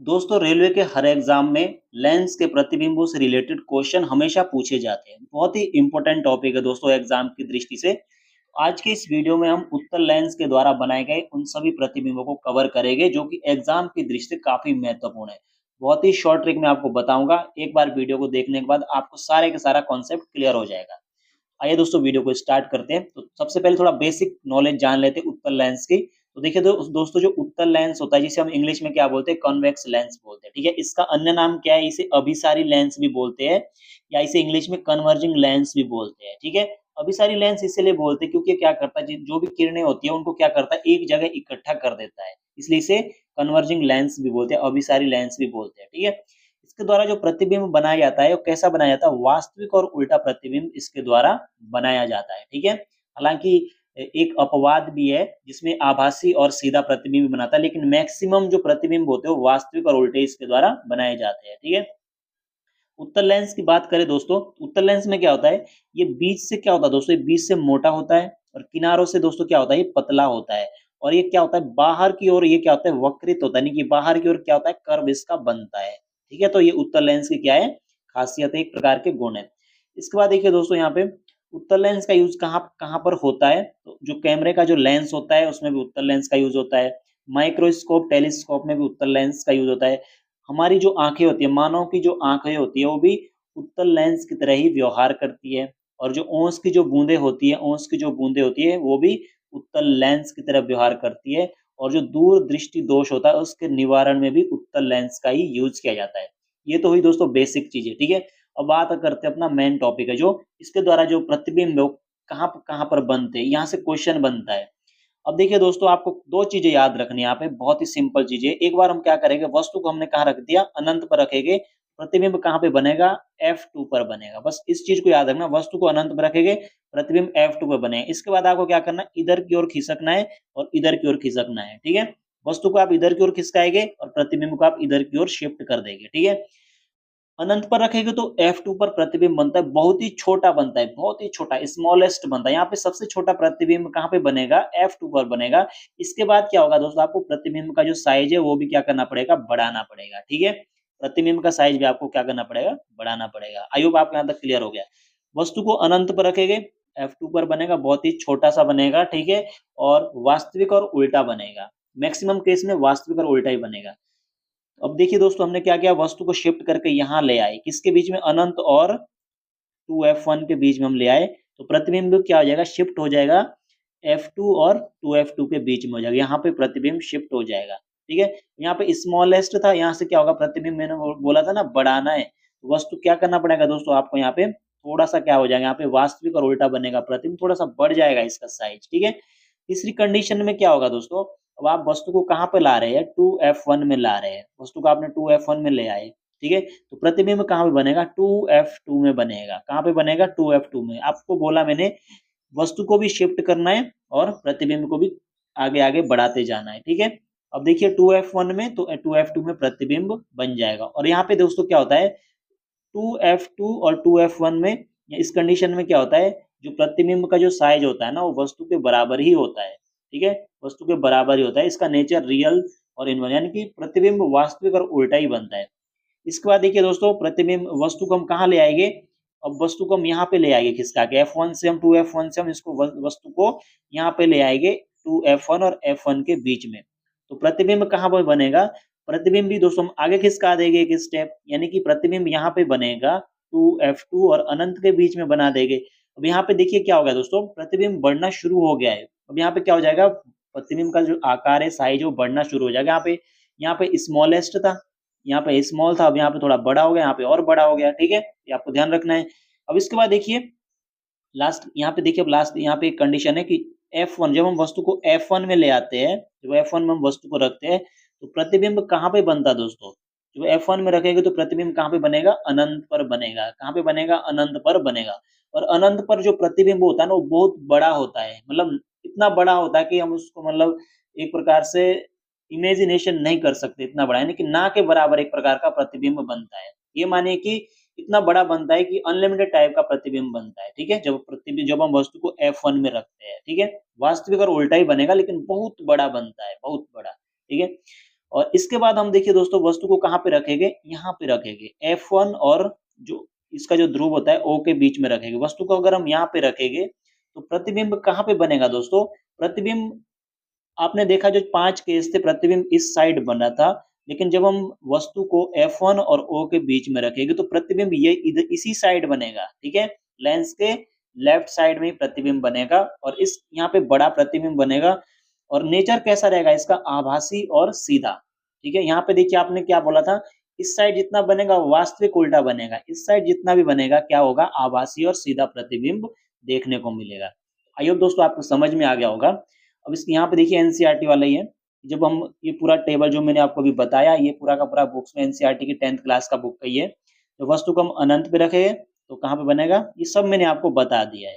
दोस्तों रेलवे के हर एग्जाम में लेंस के प्रतिबिंबों से रिलेटेड क्वेश्चन हमेशा पूछे जाते हैं। बहुत ही इंपॉर्टेंट टॉपिक है दोस्तों एग्जाम की दृष्टि से। आज के इस वीडियो में हम उत्तल लेंस के द्वारा बनाए गए उन सभी प्रतिबिंबों को कवर करेंगे जो कि एग्जाम की दृष्टि से काफी महत्वपूर्ण है। बहुत ही शॉर्ट ट्रिक में आपको बताऊंगा। एक बार वीडियो को देखने के बाद आपको सारे का सारा कॉन्सेप्ट क्लियर हो जाएगा। आइए दोस्तों वीडियो को स्टार्ट करते हैं। तो सबसे पहले थोड़ा बेसिक नॉलेज जान लेते हैं उत्तल लेंस की। तो देखिए दोस्तों जो उत्तल लेंस होता है जिसे हम इंग्लिश में क्या बोलते हैं, कॉन्वेक्स लेंस बोलते हैं। ठीक है, इसका अन्य नाम क्या है, इसे अभिसारी लेंस भी बोलते हैं या इसे इंग्लिश में कन्वर्जिंग लेंस भी बोलते हैं। ठीक है, अभिसारी लेंस इसलिए बोलते हैं क्योंकि क्या करता है, जो भी किरणें होती है उनको क्या करता है, एक जगह इकट्ठा कर देता है, इसलिए इसे कन्वर्जिंग लेंस भी बोलते हैं, अभिसारी लेंस भी बोलते हैं। ठीक है, इसके द्वारा जो प्रतिबिंब बनाया जाता है वो कैसा बनाया जाता है, वास्तविक और उल्टा प्रतिबिंब इसके द्वारा बनाया जाता है। ठीक है, हालांकि एक अपवाद भी है जिसमें आभासी और सीधा प्रतिबिंब बनाता है, लेकिन मैक्सिमम जो प्रतिबिंब होते हैं वो वास्तविक और उल्टे इसके द्वारा बनाए जाते हैं। ठीक है, उत्तल लेंस की बात करें दोस्तों, उत्तल लेंस में क्या होता है, ये बीच से क्या होता है दोस्तों, ये बीच से मोटा होता है और किनारों से दोस्तों क्या होता है, ये पतला होता है। और ये क्या होता है, बाहर की ओर ये क्या होता है, वक्रित होता है, यानी कि बाहर की ओर क्या होता है, कर्व इसका बनता है। ठीक है, तो ये उत्तल लेंस की क्या है, खासियत है, एक प्रकार के गुण है। इसके बाद देखिए दोस्तों, यहाँ पे उत्तल लेंस का यूज कहाँ कहाँ पर होता है, तो जो कैमरे का जो लेंस होता है उसमें भी उत्तल लेंस का यूज होता है। माइक्रोस्कोप, टेलीस्कोप में भी उत्तल लेंस का यूज होता है। हमारी जो आंखें होती है, मानव की जो आंखें होती है वो भी उत्तल लेंस की तरह ही व्यवहार करती है। और जो ओंस की जो बूंदें होती है, ओंस की जो बूंदें होती है वो भी उत्तल लेंस की तरह व्यवहार करती है। और जो दूर दृष्टि दोष होता है उसके निवारण में भी उत्तल लेंस का ही यूज किया जाता है। ये तो हुई दोस्तों बेसिक चीजें। ठीक है, अब बात करते हैं अपना मेन टॉपिक है, जो इसके द्वारा जो प्रतिबिंब है वो कहाँ पर बनते हैं, यहाँ से क्वेश्चन बनता है। अब देखिए दोस्तों, आपको दो चीजें याद रखनी है यहाँ पे, बहुत ही सिंपल चीजें। एक बार हम क्या करेंगे, वस्तु को हमने कहाँ रख दिया, अनंत पर रखेंगे, प्रतिबिंब कहाँ पे बनेगा, F2 पर बनेगा। बस इस चीज को याद रखना, वस्तु को अनंत पर रखेंगे, प्रतिबिंब F2 पर बनेगा। इसके बाद आपको क्या करना है, इधर की ओर खिसकना है और इधर की ओर खिसकना है। ठीक है, वस्तु को आप इधर की ओर खिसकाएंगे और प्रतिबिंब को आप इधर की ओर शिफ्ट कर देंगे। ठीक है, अनंत पर रखेंगे तो F2 पर प्रतिबिंब बनता है, बहुत ही छोटा बनता है, बहुत ही छोटा, स्मॉलेस्ट बनता है। यहाँ पे सबसे छोटा प्रतिबिंब कहाँ पे बनेगा, F2 पर बनेगा। इसके बाद क्या होगा दोस्तों, आपको प्रतिबिंब का जो साइज है वो भी क्या करना पड़ेगा, बढ़ाना पड़ेगा। ठीक है, प्रतिबिंब का साइज भी आपको क्या करना पड़ेगा, बढ़ाना पड़ेगा। आई होप आपको यहाँ तक क्लियर हो गया। वस्तु को अनंत पर रखेंगे, F2 पर बनेगा, बहुत ही छोटा सा बनेगा। ठीक है, और वास्तविक और उल्टा बनेगा, मैक्सिमम केस में वास्तविक और उल्टा ही बनेगा। अब देखिए दोस्तों, हमने क्या किया, वस्तु को शिफ्ट करके यहाँ ले आए, किसके बीच में, अनंत और 2F1 के बीच में हम ले आए। तो प्रतिबिंब क्या हो जाएगा, शिफ्ट हो जाएगा F2 और 2F2 के बीच में हो जाएगा, यहाँ पे प्रतिबिंब शिफ्ट हो जाएगा। ठीक है, यहाँ पे स्मॉलेस्ट था, यहाँ से क्या होगा, प्रतिबिंब मैंने बोला था ना बढ़ाना है, तो वस्तु क्या करना पड़ेगा दोस्तों, आपको यहाँ पे थोड़ा सा क्या हो जाएगा, यहाँ पे वास्तविक और उल्टा बनेगा, प्रतिबिंब थोड़ा सा बढ़ जाएगा इसका साइज। ठीक है, तीसरी कंडीशन में क्या होगा दोस्तों, अब आप वस्तु को कहाँ पे ला रहे हैं, 2F1 में ला रहे हैं, वस्तु को आपने 2F1 में ले आए। ठीक है, तो प्रतिबिंब कहाँ पे बनेगा, 2F2 में बनेगा। कहाँ पे बनेगा, 2F2 में। आपको बोला मैंने, वस्तु को भी शिफ्ट करना है और प्रतिबिंब को भी आगे आगे बढ़ाते जाना है। ठीक है, अब देखिए 2F1 में तो 2F2 में प्रतिबिंब बन जाएगा। और यहाँ पे दोस्तों क्या होता है, 2F2 और 2F1 में, इस कंडीशन में क्या होता है, जो प्रतिबिंब का जो साइज होता है ना वो वस्तु के बराबर ही होता है। ठीक है, वस्तु के बराबर ही होता है, इसका नेचर रियल और इनवर्स, यानी कि प्रतिबिंब वास्तविक और उल्टा ही बनता है। इसके बाद देखिए दोस्तों, प्रतिबिंब वस्तु को हम कहाँ ले आएंगे, अब वस्तु को हम यहाँ पे ले आएंगे, खिसका के F1 से हम 2F1 से हम इसको वस्तु को यहाँ पे ले आएंगे, 2F1 और F1 के बीच में। तो प्रतिबिंब कहाँ पर बनेगा, प्रतिबिंब भी दोस्तों हम आगे खिसका देंगे एक स्टेप, यानी कि प्रतिबिंब यहाँ पे बनेगा 2F2 और अनंत के बीच में बना देंगे। अब यहाँ पे देखिए क्या हो गया दोस्तों, प्रतिबिंब बढ़ना शुरू हो गया है। अब यहाँ पे क्या हो जाएगा, प्रतिबिंब का जो आकार है, साइज, वो बढ़ना शुरू हो जाएगा। यहाँ पे स्मॉलेस्ट था, यहाँ पे स्मॉल था, अब यहाँ पे थोड़ा बड़ा हो गया, यहाँ पे और बड़ा हो गया। ठीक है, ये आपको ध्यान रखना है। अब इसके बाद देखिए लास्ट, यहाँ पे देखिए, अब लास्ट यहाँ पे एक कंडीशन है कि F1, जब हम वस्तु को F1 में ले आते हैं, जब F1 में हम वस्तु को रखते हैं तो प्रतिबिंब कहाँ पे बनता है दोस्तों, जब F1 में रखेंगे तो प्रतिबिंब कहाँ पे बनेगा, अनंत पर बनेगा। कहाँ पे बनेगा, अनंत पर बनेगा। और अनंत पर जो प्रतिबिंब होता है ना वो बहुत बड़ा होता है, मतलब इतना बड़ा होता है कि हम उसको मतलब एक प्रकार से इमेजिनेशन नहीं कर सकते, इतना बड़ा, यानी कि ना के बराबर एक प्रकार का प्रतिबिंब बनता है। ये मानिए कि इतना बड़ा बनता है कि अनलिमिटेड टाइप का प्रतिबिंब बनता है। ठीक है, जब हम वस्तु को F1 में रखते हैं। ठीक है, वास्तविक और उल्टा ही बनेगा लेकिन बहुत बड़ा बनता है, बहुत बड़ा। ठीक है, और इसके बाद हम देखिए दोस्तों वस्तु को कहाँ पे रखेंगे, यहाँ पे रखेंगे F1 और जो इसका जो ध्रुव होता है O के बीच में रखेंगे। वस्तु को अगर हम यहाँ पे रखेंगे तो प्रतिबिंब कहाँ पे बनेगा दोस्तों? प्रतिबिंब आपने देखा जो 5 केस थे प्रतिबिंब इस साइड बना था, लेकिन जब हम वस्तु को F1 और O के बीच में रखेंगे तो प्रतिबिंब ये इधर इसी साइड बनेगा, ठीक है? लेंस के लेफ्ट साइड में ही प्रतिबिंब बनेगा और इस यहाँ पे बड़ा प्रतिबिंब बनेगा और नेचर कैसा रहेगा इसका आभासी और सीधा, ठीक है? यहाँ पे देखिए आपने क्या बोला था, इस साइड जितना बनेगा वास्तविक उल्टा बनेगा, इस साइड जितना भी बनेगा क्या होगा आभासी और सीधा प्रतिबिंब देखने को मिलेगा। आई होप दोस्तों आपको समझ में आ गया होगा। अब इसके यहाँ पे देखिए एनसीईआरटी वाला ही है। जब हम ये पूरा टेबल जो मैंने आपको अभी बताया ये पूरा का पूरा बुक्स में एनसीईआरटी की 10th क्लास का बुक है ये। तो वस्तु को हम अनंत पे रखें तो कहाँ पे बनेगा? ये सब मैंने आपको बता दिया है।